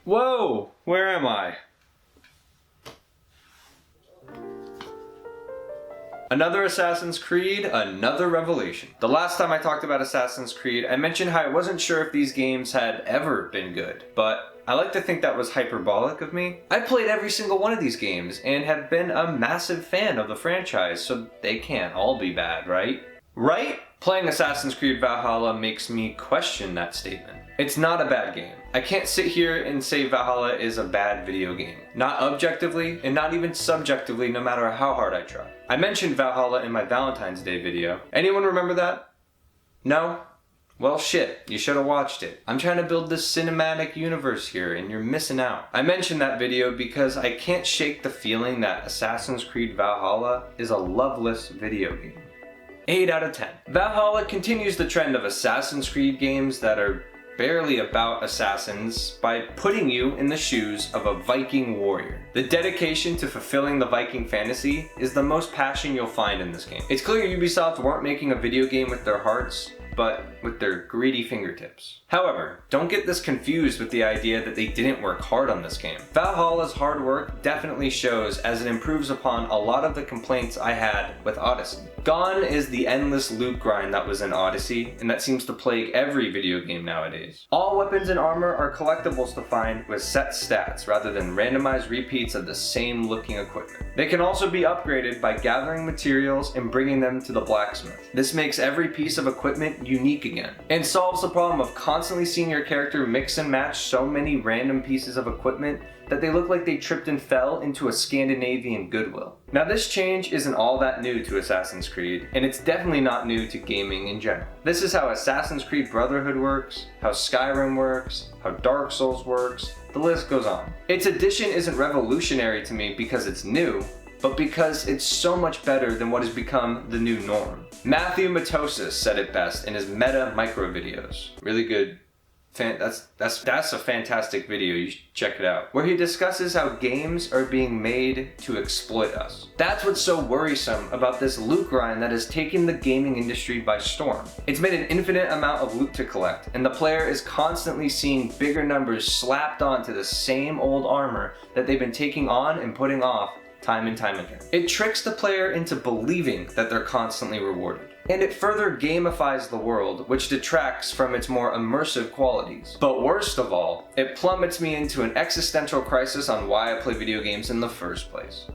Whoa, where am I? Another Assassin's Creed, another revelation. The last time I talked about Assassin's Creed, I mentioned how I wasn't sure if these games had ever been good, but I like to think that was hyperbolic of me. I played every single one of these games and have been a massive fan of the franchise, so they can't all be bad, right? Right? Playing Assassin's Creed Valhalla makes me question that statement. It's not a bad game. I can't sit here and say Valhalla is a bad video game. Not objectively, and not even subjectively, no matter how hard I try. I mentioned Valhalla in my Valentine's Day video. Anyone remember that? No? Well shit, you should have watched it. I'm trying to build this cinematic universe here, and you're missing out. I mentioned that video because I can't shake the feeling that Assassin's Creed Valhalla is a loveless video game. 8 out of 10. Valhalla continues the trend of Assassin's Creed games that are barely about assassins by putting you in the shoes of a Viking warrior. The dedication to fulfilling the Viking fantasy is the most passion you'll find in this game. It's clear Ubisoft weren't making a video game with their hearts, but with their greedy fingertips. However, don't get this confused with the idea that they didn't work hard on this game. Valhalla's hard work definitely shows as it improves upon a lot of the complaints I had with Odyssey. Gone is the endless loot grind that was in Odyssey, and that seems to plague every video game nowadays. All weapons and armor are collectibles to find with set stats rather than randomized repeats of the same looking equipment. They can also be upgraded by gathering materials and bringing them to the blacksmith. This makes every piece of equipment unique again, and solves the problem of constantly seeing your character mix and match so many random pieces of equipment that they look like they tripped and fell into a Scandinavian Goodwill. Now this change isn't all that new to Assassin's Creed, and it's definitely not new to gaming in general. This is how Assassin's Creed Brotherhood works, how Skyrim works, how Dark Souls works, the list goes on. Its addition isn't revolutionary to me because it's new, but because it's so much better than what has become the new norm. Matthew Matosis said it best in his Meta Micro videos. Really good. That's a fantastic video, you should check it out. Where he discusses how games are being made to exploit us. That's what's so worrisome about this loot grind that has taken the gaming industry by storm. It's made an infinite amount of loot to collect, and the player is constantly seeing bigger numbers slapped onto the same old armor that they've been taking on and putting off time and time again. It tricks the player into believing that they're constantly rewarded. And it further gamifies the world, which detracts from its more immersive qualities. But worst of all, it plummets me into an existential crisis on why I play video games in the first place.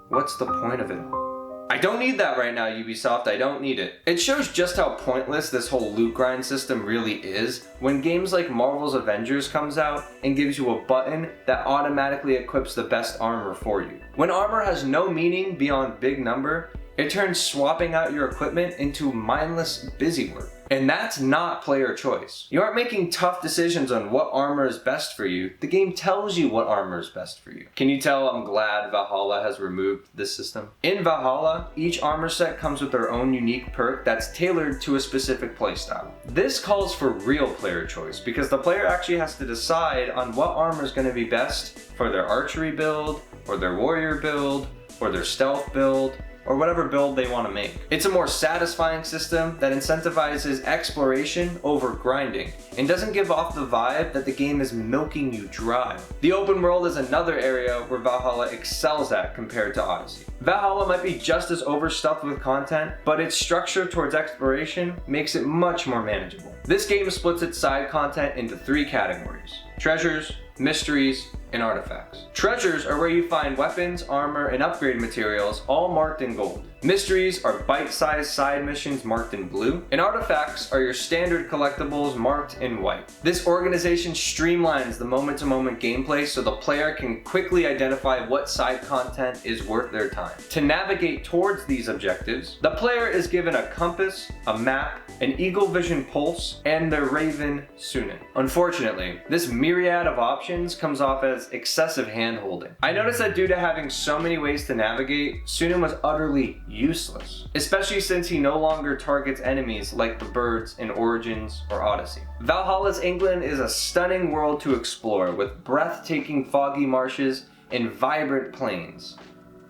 What's the point of it all? I don't need that right now, Ubisoft, I don't need it. It shows just how pointless this whole loot grind system really is when games like Marvel's Avengers comes out and gives you a button that automatically equips the best armor for you. When armor has no meaning beyond big number, it turns swapping out your equipment into mindless busywork. And that's not player choice. You aren't making tough decisions on what armor is best for you. The game tells you what armor is best for you. Can you tell I'm glad Valhalla has removed this system? In Valhalla, each armor set comes with their own unique perk that's tailored to a specific playstyle. This calls for real player choice because the player actually has to decide on what armor is going to be best for their archery build, or their warrior build, or their stealth build, or whatever build they want to make. It's a more satisfying system that incentivizes exploration over grinding, and doesn't give off the vibe that the game is milking you dry. The open world is another area where Valhalla excels at compared to Odyssey. Valhalla might be just as overstuffed with content, but its structure towards exploration makes it much more manageable. This game splits its side content into 3 categories: treasures, mysteries, and artifacts. Treasures are where you find weapons, armor, and upgrade materials, all marked in gold. Mysteries are bite-sized side missions marked in blue, and artifacts are your standard collectibles marked in white. This organization streamlines the moment-to-moment gameplay so the player can quickly identify what side content is worth their time. To navigate towards these objectives, the player is given a compass, a map, an eagle vision pulse, and their raven Sunan. Unfortunately, this myriad of options comes off as excessive hand-holding. I noticed that due to having so many ways to navigate, Sunan was utterly useless, especially since he no longer targets enemies like the birds in Origins or Odyssey. Valhalla's England is a stunning world to explore with breathtaking foggy marshes and vibrant plains,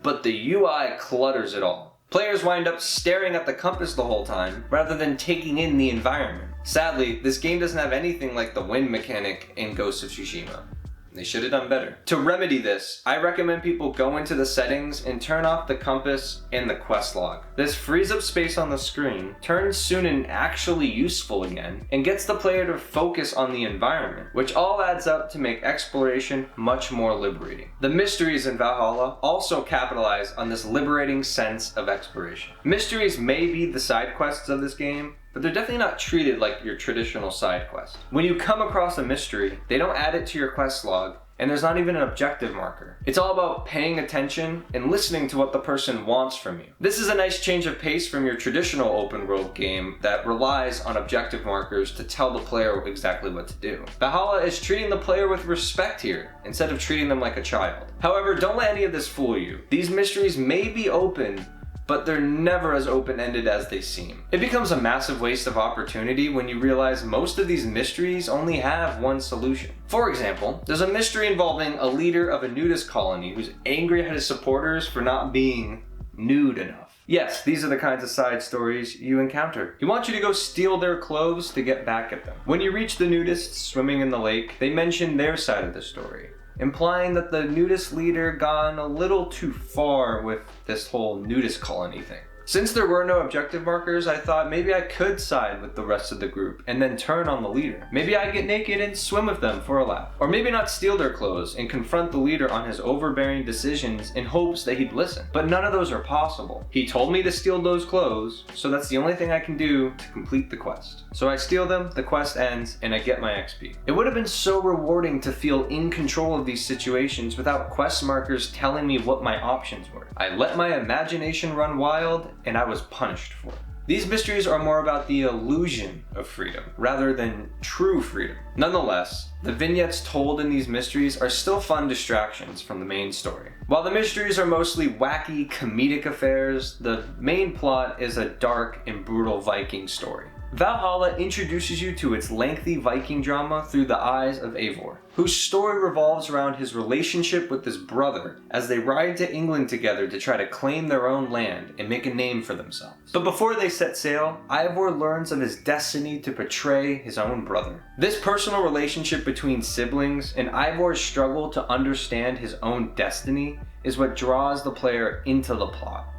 but the UI clutters it all. Players wind up staring at the compass the whole time rather than taking in the environment. Sadly, this game doesn't have anything like the wind mechanic in Ghost of Tsushima. They should have done better. To remedy this, I recommend people go into the settings and turn off the compass and the quest log. This frees up space on the screen, turns Sunan actually useful again, and gets the player to focus on the environment, which all adds up to make exploration much more liberating. The mysteries in Valhalla also capitalize on this liberating sense of exploration. Mysteries may be the side quests of this game, but they're definitely not treated like your traditional side quest. When you come across a mystery, they don't add it to your quest log, and there's not even an objective marker. It's all about paying attention and listening to what the person wants from you. This is a nice change of pace from your traditional open world game that relies on objective markers to tell the player exactly what to do. Valhalla is treating the player with respect here, instead of treating them like a child. However, don't let any of this fool you. These mysteries may be open, but they're never as open-ended as they seem. It becomes a massive waste of opportunity when you realize most of these mysteries only have one solution. For example, there's a mystery involving a leader of a nudist colony who's angry at his supporters for not being nude enough. Yes, these are the kinds of side stories you encounter. He wants you to go steal their clothes to get back at them. When you reach the nudists swimming in the lake, they mention their side of the story, implying that the nudist leader gone a little too far with this whole nudist colony thing. Since there were no objective markers, I thought maybe I could side with the rest of the group and then turn on the leader. Maybe I'd get naked and swim with them for a laugh. Or maybe not steal their clothes and confront the leader on his overbearing decisions in hopes that he'd listen. But none of those are possible. He told me to steal those clothes, so that's the only thing I can do to complete the quest. So I steal them, the quest ends, and I get my XP. It would have been so rewarding to feel in control of these situations without quest markers telling me what my options were. I let my imagination run wild, and I was punished for it. These mysteries are more about the illusion of freedom rather than true freedom. Nonetheless, the vignettes told in these mysteries are still fun distractions from the main story. While the mysteries are mostly wacky, comedic affairs, the main plot is a dark and brutal Viking story. Valhalla introduces you to its lengthy Viking drama through the eyes of Eivor, whose story revolves around his relationship with his brother as they ride to England together to try to claim their own land and make a name for themselves. But before they set sail, Eivor learns of his destiny to betray his own brother. This personal relationship between siblings and Eivor's struggle to understand his own destiny is what draws the player into the plot.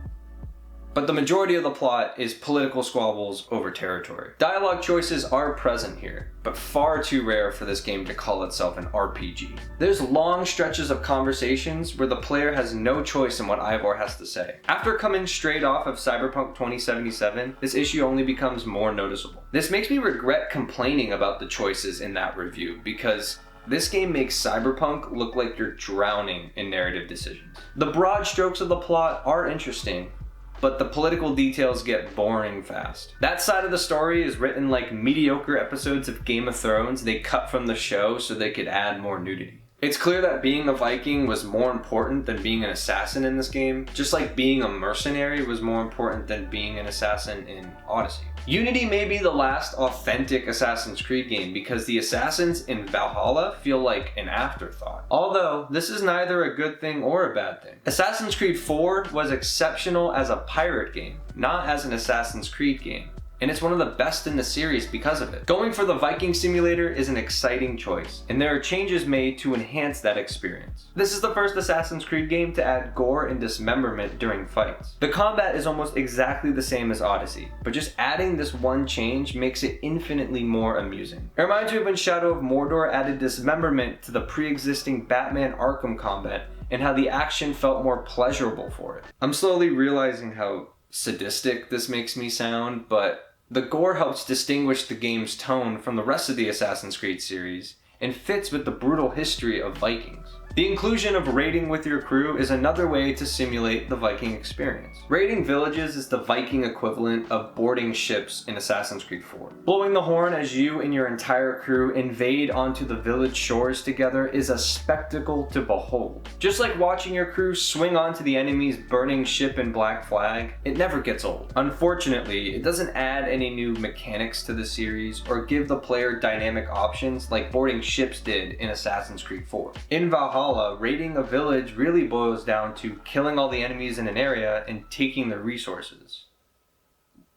But the majority of the plot is political squabbles over territory. Dialogue choices are present here, but far too rare for this game to call itself an RPG. There's long stretches of conversations where the player has no choice in what Eivor has to say. After coming straight off of Cyberpunk 2077, this issue only becomes more noticeable. This makes me regret complaining about the choices in that review, because this game makes Cyberpunk look like you're drowning in narrative decisions. The broad strokes of the plot are interesting, but the political details get boring fast. That side of the story is written like mediocre episodes of Game of Thrones they cut from the show so they could add more nudity. It's clear that being a Viking was more important than being an assassin in this game, just like being a mercenary was more important than being an assassin in Odyssey. Unity may be the last authentic Assassin's Creed game because the assassins in Valhalla feel like an afterthought. Although, this is neither a good thing or a bad thing. Assassin's Creed 4 was exceptional as a pirate game, not as an Assassin's Creed game. And it's one of the best in the series because of it. Going for the Viking simulator is an exciting choice, and there are changes made to enhance that experience. This is the first Assassin's Creed game to add gore and dismemberment during fights. The combat is almost exactly the same as Odyssey, but just adding this one change makes it infinitely more amusing. It reminds me of when Shadow of Mordor added dismemberment to the pre-existing Batman Arkham combat, and how the action felt more pleasurable for it. I'm slowly realizing how sadistic this makes me sound, but the gore helps distinguish the game's tone from the rest of the Assassin's Creed series and fits with the brutal history of Vikings. The inclusion of raiding with your crew is another way to simulate the Viking experience. Raiding villages is the Viking equivalent of boarding ships in Assassin's Creed 4. Blowing the horn as you and your entire crew invade onto the village shores together is a spectacle to behold. Just like watching your crew swing onto the enemy's burning ship in Black Flag, it never gets old. Unfortunately, it doesn't add any new mechanics to the series or give the player dynamic options like boarding ships did in Assassin's Creed 4. In Valhalla, raiding a village really boils down to killing all the enemies in an area and taking their resources,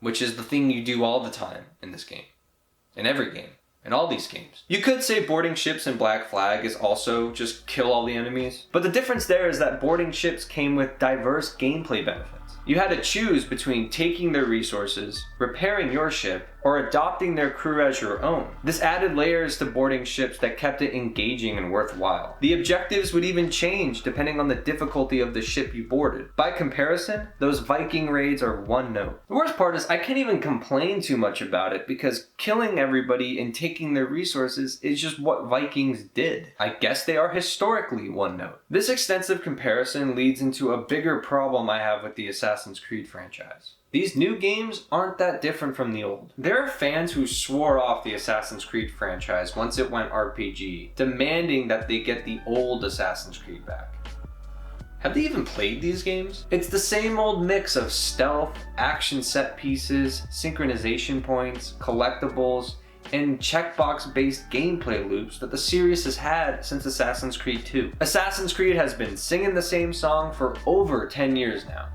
which is the thing you do all the time in this game, in every game. in all these games. You could say boarding ships in Black Flag is also just kill all the enemies, but the difference there is that boarding ships came with diverse gameplay benefits. You had to choose between taking their resources, repairing your ship, or adopting their crew as your own. This added layers to boarding ships that kept it engaging and worthwhile. The objectives would even change depending on the difficulty of the ship you boarded. By comparison, those Viking raids are one note. The worst part is I can't even complain too much about it because killing everybody and taking their resources is just what Vikings did. I guess they are historically one note. This extensive comparison leads into a bigger problem I have with the Assassin's Creed franchise. These new games aren't that different from the old. There are fans who swore off the Assassin's Creed franchise once it went RPG, demanding that they get the old Assassin's Creed back. Have they even played these games? It's the same old mix of stealth, action set pieces, synchronization points, collectibles, and checkbox-based gameplay loops that the series has had since Assassin's Creed 2. Assassin's Creed has been singing the same song for over 10 years now.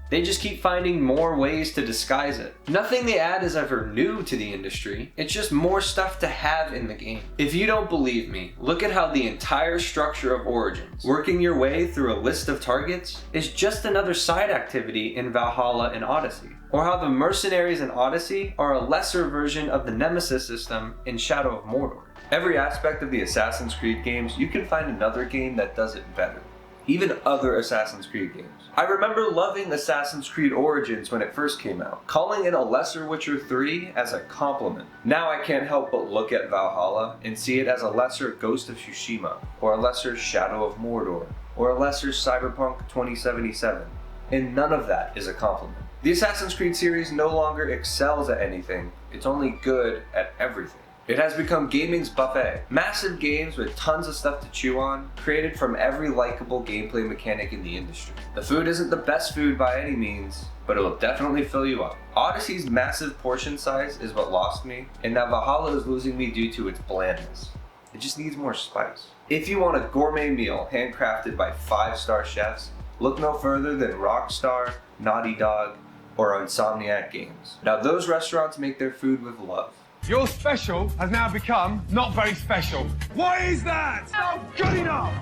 They just keep finding more ways to disguise it. Nothing they add is ever new to the industry, it's just more stuff to have in the game. If you don't believe me, look at how the entire structure of Origins, working your way through a list of targets, is just another side activity in Valhalla and Odyssey. Or how the mercenaries in Odyssey are a lesser version of the Nemesis system in Shadow of Mordor. Every aspect of the Assassin's Creed games, you can find another game that does it better. Even other Assassin's Creed games. I remember loving Assassin's Creed Origins when it first came out, calling it a lesser Witcher 3 as a compliment. Now I can't help but look at Valhalla and see it as a lesser Ghost of Tsushima, or a lesser Shadow of Mordor, or a lesser Cyberpunk 2077, and none of that is a compliment. The Assassin's Creed series no longer excels at anything, it's only good at everything. It has become gaming's buffet. Massive games with tons of stuff to chew on, created from every likable gameplay mechanic in the industry. The food isn't the best food by any means, but it'll definitely fill you up. Odyssey's massive portion size is what lost me, and now Valhalla is losing me due to its blandness. It just needs more spice. If you want a gourmet meal handcrafted by 5-star chefs, look no further than Rockstar, Naughty Dog, or Insomniac Games. Now those restaurants make their food with love. Your special has now become not very special. Why is that? Not good enough!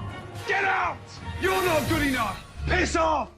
Get out! You're not good enough! Piss off!